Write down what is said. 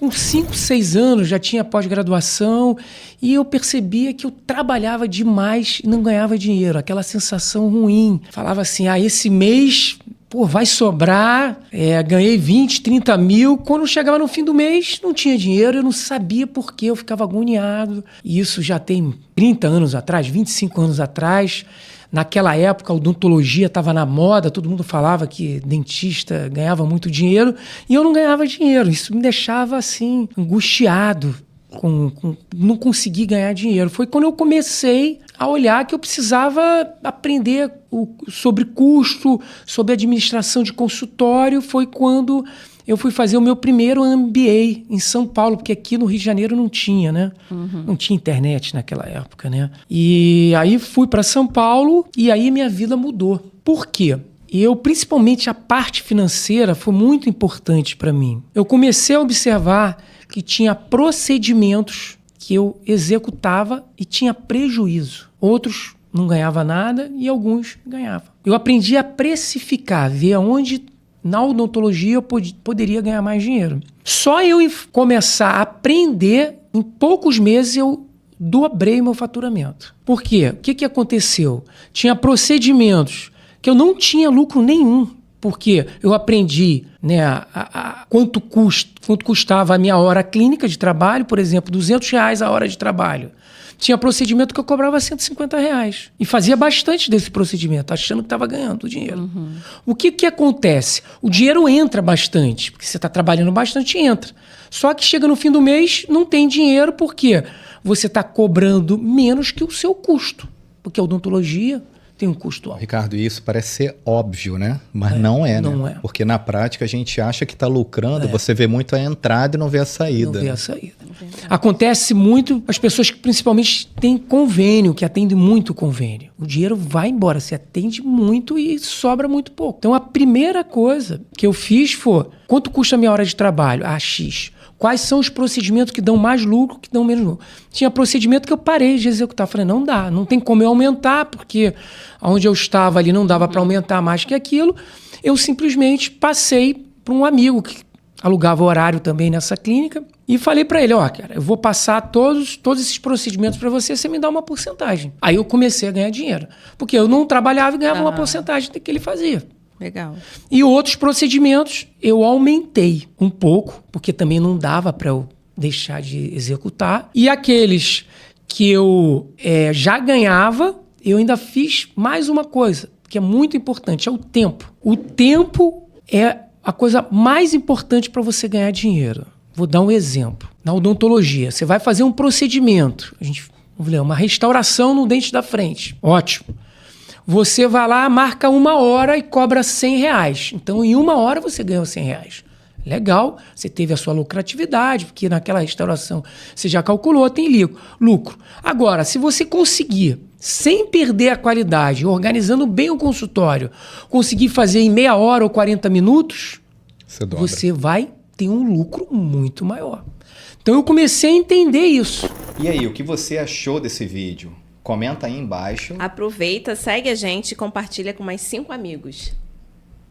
Com 5, 6 anos, já tinha pós-graduação, e eu percebia que eu trabalhava demais e não ganhava dinheiro. Aquela sensação ruim. Falava assim, esse mês... vai sobrar, ganhei 20, 30 mil. Quando chegava no fim do mês, não tinha dinheiro, eu não sabia por quê, eu ficava agoniado. E isso já tem 30 anos atrás, 25 anos atrás. Naquela época, a odontologia estava na moda, todo mundo falava que dentista ganhava muito dinheiro, e eu não ganhava dinheiro. Isso me deixava, assim, angustiado. Não consegui ganhar dinheiro. Foi quando eu comecei a olhar que eu precisava aprender sobre custo, sobre administração de consultório. Foi quando eu fui fazer o meu primeiro MBA em São Paulo, porque aqui no Rio de Janeiro não tinha, né? Não tinha internet naquela época, né? E aí fui para São Paulo e aí minha vida mudou. Por quê? Principalmente a parte financeira foi muito importante para mim. Eu comecei a observar que tinha procedimentos que eu executava e tinha prejuízo. Outros não ganhavam nada e alguns ganhavam. Eu aprendi a precificar, ver onde na odontologia eu poderia ganhar mais dinheiro. Só eu começar a aprender, em poucos meses eu dobrei meu faturamento. Por quê? O que aconteceu? Tinha procedimentos que eu não tinha lucro nenhum. Porque eu aprendi, né, quanto custava a minha hora clínica de trabalho, por exemplo, R$200 a hora de trabalho. Tinha procedimento que eu cobrava R$150. E fazia bastante desse procedimento, achando que estava ganhando dinheiro. O que acontece? O dinheiro entra bastante, porque você está trabalhando bastante, entra. Só que chega no fim do mês, não tem dinheiro, porque você está cobrando menos que o seu custo. Porque a odontologia tem um custo alto. Ricardo, isso parece ser óbvio, né? Mas não é, né? Não é. Porque na prática a gente acha que está lucrando, você vê muito a entrada e não vê a saída. Não vê a saída. Acontece muito as pessoas que principalmente têm convênio, que atendem muito convênio. O dinheiro vai embora, você atende muito e sobra muito pouco. Então a primeira coisa que eu fiz foi, quanto custa a minha hora de trabalho? X. Quais são os procedimentos que dão mais lucro, que dão menos lucro? Tinha procedimento que eu parei de executar. Falei, não dá, não tem como eu aumentar, porque onde eu estava ali não dava para aumentar mais que aquilo. Eu simplesmente passei para um amigo que alugava horário também nessa clínica e falei para ele, cara, eu vou passar todos esses procedimentos para você me dá uma porcentagem. Aí eu comecei a ganhar dinheiro, porque eu não trabalhava e ganhava uma porcentagem do que ele fazia. Legal. E outros procedimentos eu aumentei um pouco, porque também não dava para eu deixar de executar. E aqueles que eu já ganhava, eu ainda fiz mais uma coisa, que é muito importante, é o tempo. O tempo é a coisa mais importante para você ganhar dinheiro. Vou dar um exemplo. Na odontologia, você vai fazer um procedimento, uma restauração no dente da frente. Ótimo. Você vai lá, marca 1 hora e cobra R$100. Então, em 1 hora você ganhou R$100. Legal, você teve a sua lucratividade, porque naquela restauração você já calculou, tem lucro. Agora, se você conseguir, sem perder a qualidade, organizando bem o consultório, conseguir fazer em meia hora ou 40 minutos, você vai ter um lucro muito maior. Então, eu comecei a entender isso. E aí, o que você achou desse vídeo? Comenta aí embaixo. Aproveita, segue a gente e compartilha com mais 5 amigos.